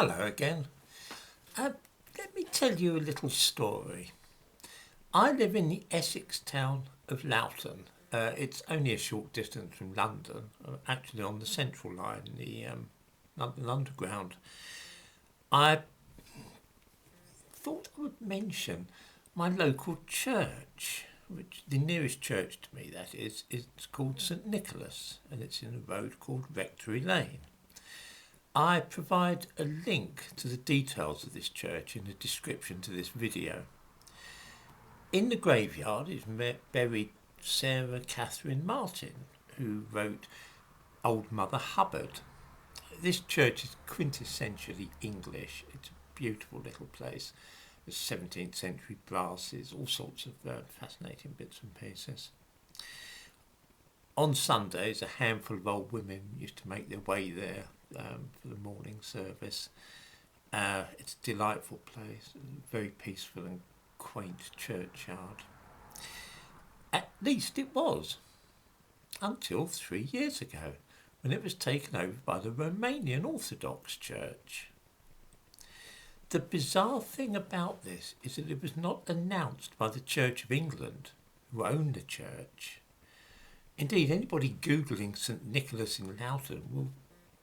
Hello again. Let me tell you a little story. I live in the Essex town of Loughton. It's only a short distance from London, actually on the Central Line, the London Underground. I thought I would mention my local church, which the nearest church to me, that is called St Nicholas, and it's in a road called Rectory Lane. I provide a link to the details of this church in the description to this video. In the graveyard is buried Sarah Catherine Martin, who wrote Old Mother Hubbard. This church is quintessentially English. It's a beautiful little place. There's 17th century brasses, all sorts of fascinating bits and pieces. On Sundays, a handful of old women used to make their way there for the morning service. It's a delightful place, a very peaceful and quaint churchyard. At least it was, until 3 years ago, when it was taken over by the Romanian Orthodox Church. The bizarre thing about this is that it was not announced by the Church of England, who own the church. Indeed, anybody Googling St Nicholas in Loughton will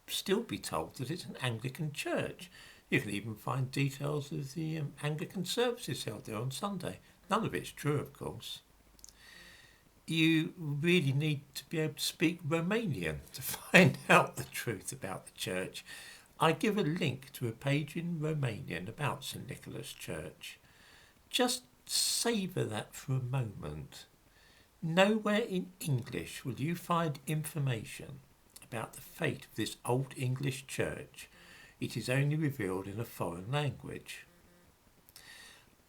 still be told that it's an Anglican church. You can even find details of the Anglican services held there on Sunday. None of it's true, of course. You really need to be able to speak Romanian to find out the truth about the church. I give a link to a page in Romanian about St Nicholas Church. Just savour that for a moment. Nowhere in English will you find information about the fate of this old English church. It is only revealed in a foreign language.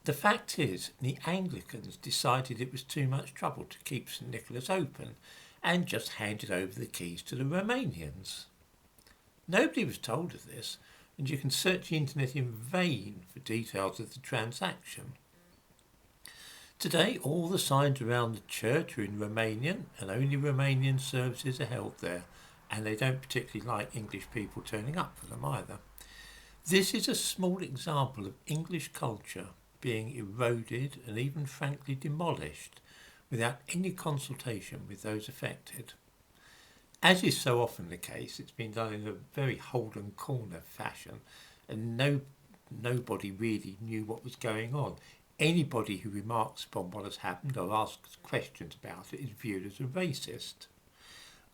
The fact is, the Anglicans decided it was too much trouble to keep St Nicholas open and just handed over the keys to the Romanians. Nobody was told of this, and you can search the internet in vain for details of the transaction. Today, all the signs around the church are in Romanian, and only Romanian services are held there, and they don't particularly like English people turning up for them either. This is a small example of English culture being eroded and even frankly demolished without any consultation with those affected. As is so often the case, it's been done in a very Holden Corner fashion, and nobody really knew what was going on. Anybody who remarks upon what has happened or asks questions about it is viewed as a racist.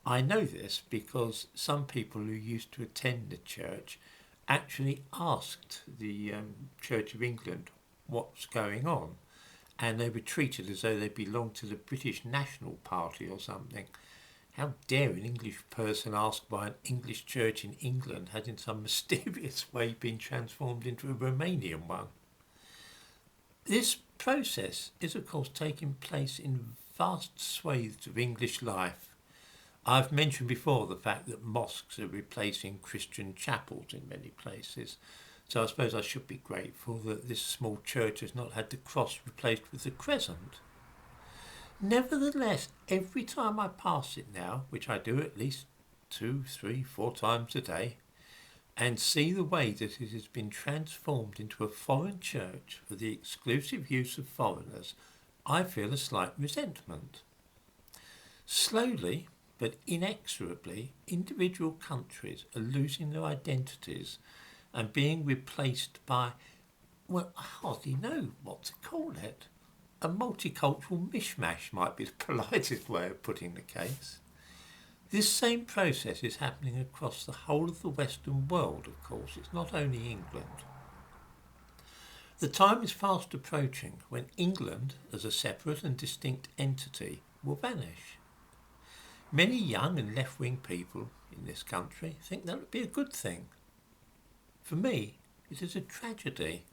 I know this because some people who used to attend the church actually asked the Church of England what's going on, and they were treated as though they belonged to the British National Party or something. How dare an English person ask why an English church in England had in some mysterious way been transformed into a Romanian one? This process is of course taking place in vast swathes of English life. I've mentioned before the fact that mosques are replacing Christian chapels in many places, so I suppose I should be grateful that this small church has not had the cross replaced with the crescent. Nevertheless, every time I pass it now, which I do at least 2, 3, 4 times a day, and see the way that it has been transformed into a foreign church for the exclusive use of foreigners, I feel a slight resentment. Slowly, but inexorably, individual countries are losing their identities and being replaced by, well, I hardly know what to call it. A multicultural mishmash might be the politest way of putting the case. This same process is happening across the whole of the Western world, of course. It's not only England. The time is fast approaching when England, as a separate and distinct entity, will vanish. Many young and left-wing people in this country think that would be a good thing. For me, it is a tragedy.